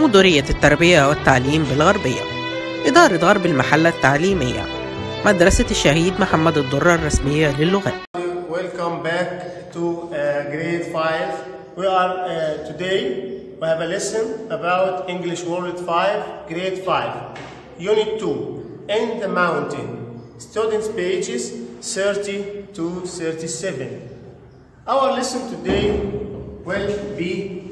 مديرية التربية والتعليم بالغربية، إدارة غرب المحلة التعليمية، مدرسة الشهيد محمد الدرة الرسمية للغات. Welcome back to grade 5. We are we have a lesson about English World 5, grade 5, unit 2, In the Mountain. Students pages 30 to 37. Our lesson today will be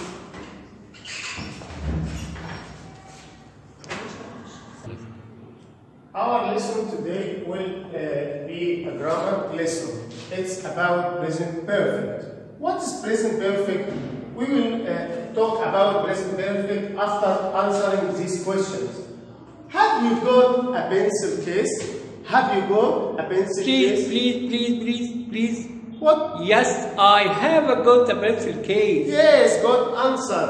a grammar lesson. It's about present perfect. What is present perfect? We will talk about present perfect after answering these questions. Have you got a pencil case? Have you got a pencil case? Please. What? Yes, I have got a pencil case. Yes, good answer.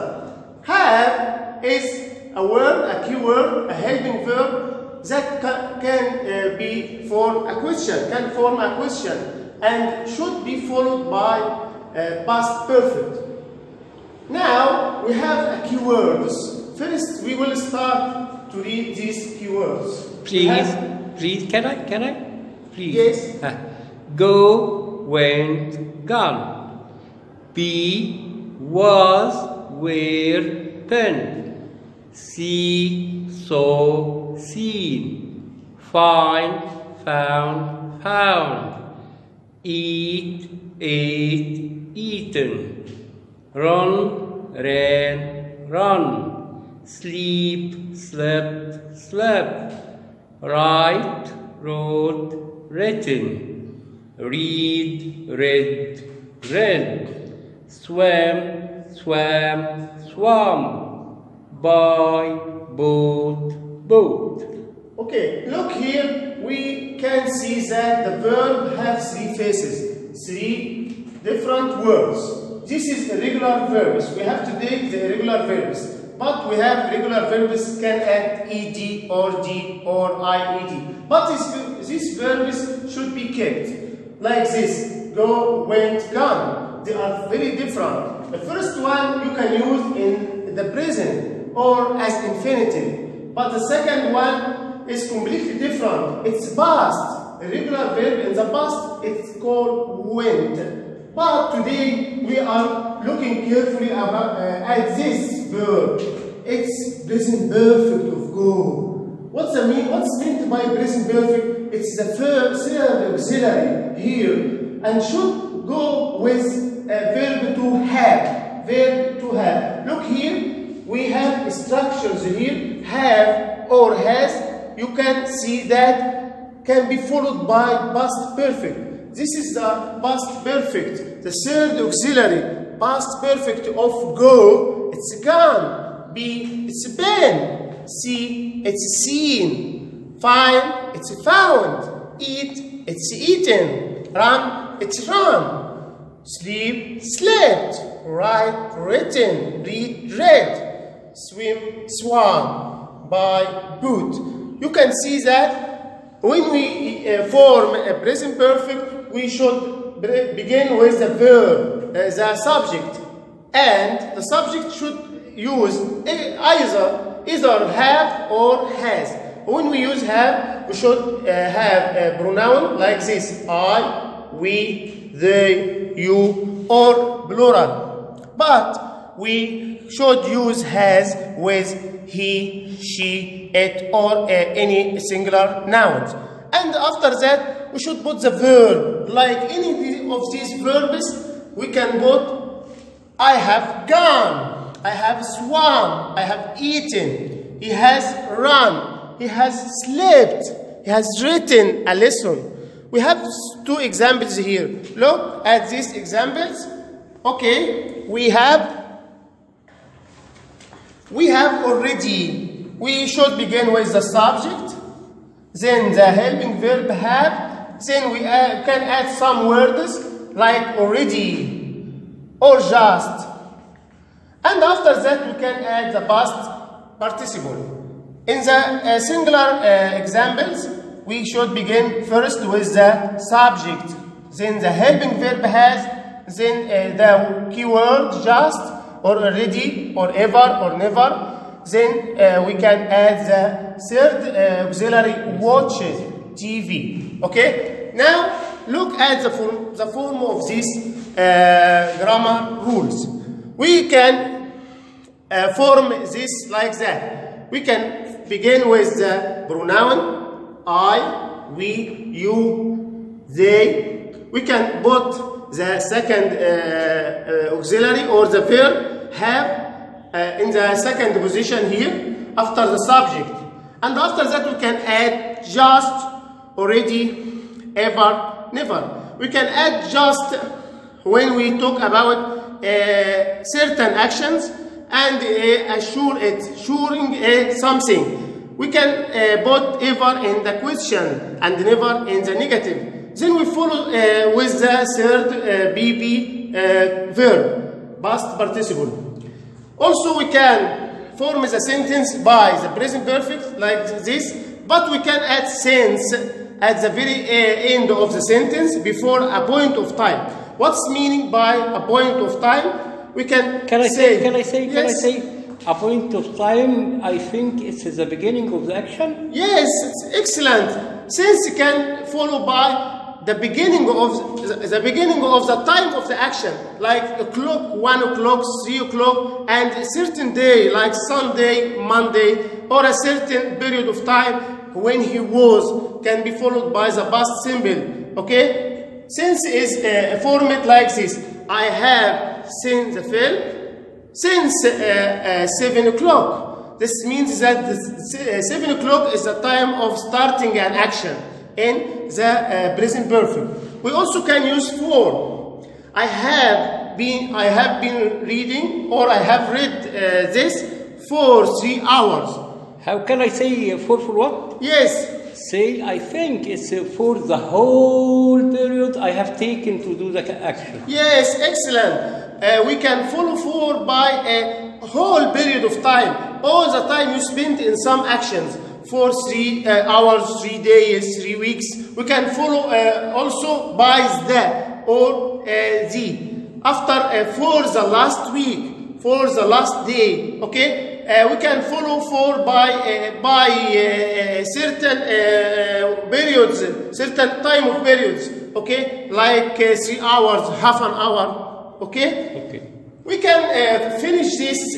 Have is a word, a keyword, a helping verb that can be form a question, and should be followed by past perfect. Now we have a keywords. First, we will start to read these keywords. Please, can I? Please. Yes. Go, went, gone. Be, was, were, been. See, saw, seen. Find, found, found. Eat, ate, eaten. Run, ran, run. Sleep, slept, slept. Write, wrote, written. Read, read, read. Swim, swam, swam. Buy, bought, bought. Okay, look here, we can see that the verb has three phases, three different words. This is irregular verbs. We have to take the irregular verbs, but we have regular verbs can add ed or d or ied. But these verbs should be kept like this: go, went, gone. They are very different. The first one you can use in the present or as infinitive, but the second one is completely different. It's past. Irregular verb in the past, it's called went. But today we are looking carefully at this verb. It's present perfect of go. What's meant by present perfect? It's the third auxiliary here, and should go with a verb to have. Verb to have. Look here, we have structures here. Have or has. You can see that can be followed by past perfect. This is the past perfect, the third auxiliary. Past perfect of go, it's gone. Be, it's been. See, it's seen. Find, it's found. Eat, it's eaten. Run, it's run. Sleep, slept. Write, written. Read, read. Swim, swam. Buy, bought. You can see that when we form a present perfect, we should begin with the verb, the subject, and the subject should use either have or has. When we use have, we should have a pronoun like this: I, we, they, you, or plural. But we should use has with he, she, it, or any singular nouns. And after that, we should put the verb. Like any of these verbs, we can put I have gone, I have swum, I have eaten, he has run, he has slept, he has written a lesson. We have two examples here. Look at these examples. Okay, we have already. We should begin with the subject, then the helping verb have, then we can add some words like already or just, and after that we can add the past participle. In the singular examples, we should begin first with the subject, then the helping verb has, then the keyword just or already or ever or never, then we can add the third auxiliary, watches TV. Okay? Now look at the form of these grammar rules. We can form this like that. We can begin with the pronoun I, we, you, they. We can put the second auxiliary or the verb have in the second position here after the subject. And after that we can add just, already, ever, never. We can add just when we talk about certain actions and assuring something. We can put ever in the question and never in the negative. Then we follow with the third PP verb, past participle. Also we can form the sentence by the present perfect like this, but we can add since at the very end of the sentence before a point of time. What's meaning by a point of time? We can say a point of time. I think it's the beginning of the action. Yes, it's excellent. Since can follow by the beginning of the time of the action, like o'clock, 1 o'clock, 3 o'clock, and a certain day like Sunday, Monday, or a certain period of time when he was, can be followed by the past simple. Okay? Since is formed like this. I have seen the film since 7 o'clock. This means that 7 o'clock is the time of starting an action in the present perfect. We also can use for. I have been reading, or I have read this for 3 hours. How can I say for what? Yes. Say, I think it's for the whole period I have taken to do the action. Yes, excellent. We can follow for by a whole period of time. All the time you spend in some actions. For 3 hours, 3 days, 3 weeks. We can follow also by the or the. After for the last week, for the last day. Okay. We can follow for by certain periods, certain time of periods, okay, like 3 hours, half an hour, okay? Okay. We can finish these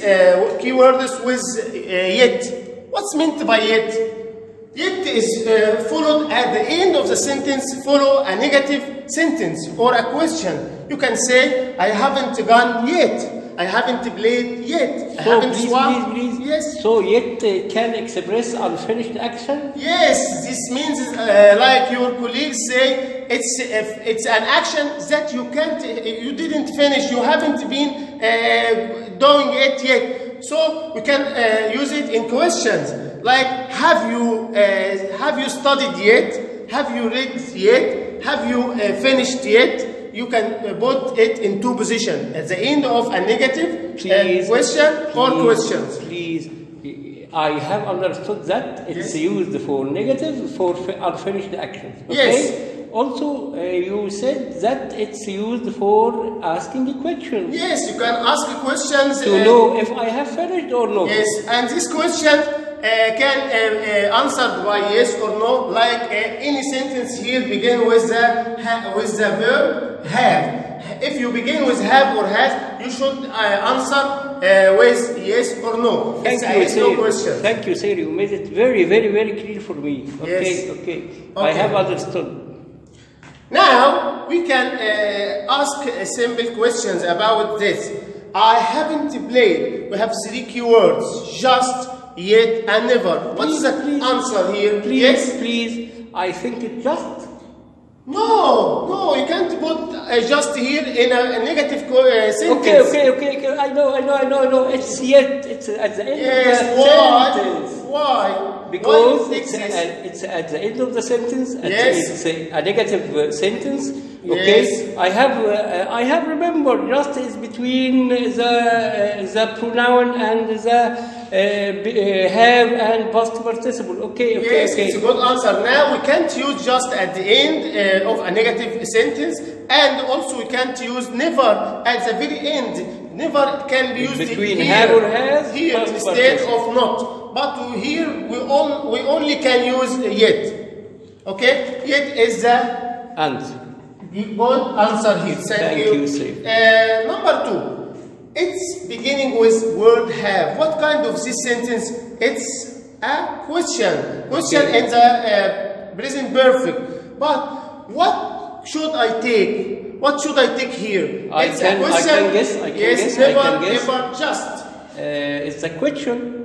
keywords with yet. What's meant by yet? Yet is followed at the end of the sentence, follow a negative sentence or a question. You can say, I haven't gone yet. I haven't played yet. I haven't swum. Please. Yes. So yet can express unfinished action? Yes. This means like your colleagues say, it's an action that you didn't finish. You haven't been doing it yet. So we can use it in questions like, have you studied yet? Have you read yet? Have you finished yet? You can put it in 2 positions at the end of a negative question or questions. Please, I have understood that it's used for negative, for unfinished actions. Okay? Yes. Also, you said that it's used for asking questions. Yes, you can ask questions to know if I have finished or no. Yes, and this question can answered by yes or no. Like any sentence here begin with the verb have. If you begin with have or has, you should answer with yes or no. Thank you, no question. Thank you, sir. You made it very, very, very clear for me. Okay, yes. Okay. I have understood. Now we can ask simple questions about this. I haven't played. We have 3 keywords: just, yet, and never. What's the answer here? Please, yes? Please. I think it's just. No, you can't put just here in a negative sentence. Okay. I know. It's yet. It's at the end of the sentence. Why? Because it's at the end of the sentence. Yes. It's a negative sentence. Okay. Yes. I have remembered just is between the pronoun and the have and past participle. Okay. Yes, it's a good answer. Now we can't use just at the end of a negative sentence, and also we can't use never at the very end. Never can be used between here, have or has, here past instead participle. of not. But here we only can use yet. Okay, yet is the Answer. good answer here. Thank you. Number 2, it's beginning with word have. What kind of this sentence? It's a question. Question in the present perfect. But what should I take? What should I take here? I can guess. Yes, never, just. It's a question.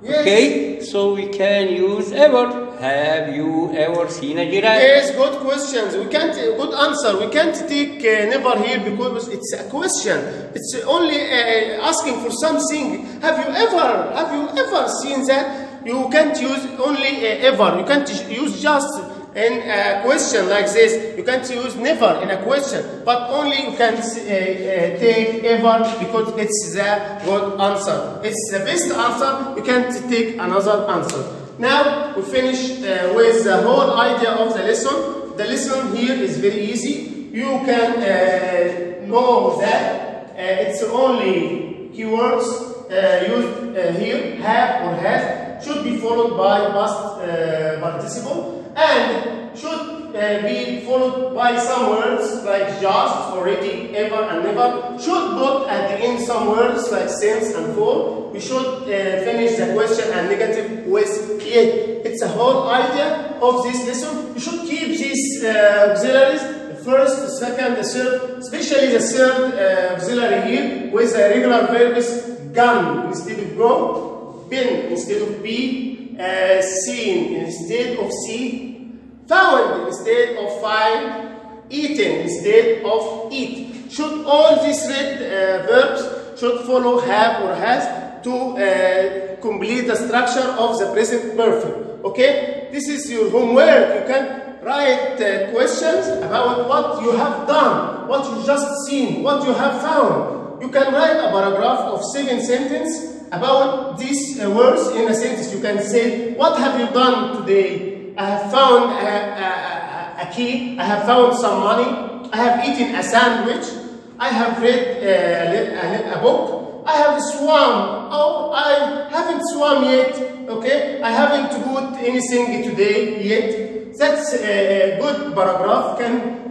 Yes. Okay, so we can use ever. Have you ever seen a giraffe? Yes, good questions. We can't good answer. We can't take never here because it's a question. It's only asking for something. Have you ever seen that? You can't use only ever. You can't use just in a question like this. You can't use never in a question, but only you can take ever because it's the good answer. It's the best answer. You can't take another answer. Now we finish with the whole idea of the lesson. The lesson here is very easy. You can know that it's only keywords used here, have or has, should be followed by past participle, and should be followed by some words like just, already, ever, and never. Should put at the end some words like since and for. We should finish the question and negative with yet. It's a whole idea of this lesson. You should keep these auxiliaries, the first, the second, the third, especially the third auxiliary here with the regular verbs gun instead of go, been instead of be, seen instead of see, found instead of find, eaten instead of eat. Should all these red verbs should follow have or has to complete the structure of the present perfect. Okay, this is your homework. You can write questions about what you have done, what you just seen, what you have found. You can write a paragraph of 7 sentences about these words in a sentence. You can say, what have you done today? I have found a key. I have found some money. I have eaten a sandwich. I have read a book. I have swum. Oh, I haven't swum yet. Okay, I haven't put anything today yet. That's a good paragraph. Can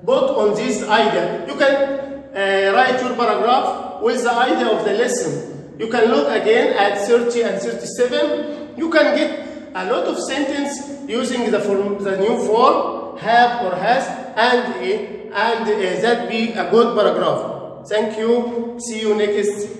put on this idea. You can write your paragraph with the idea of the lesson. You can look again at 30 and 37. You can get a lot of sentence using the new form, have or has, and that be a good paragraph. Thank you. See you next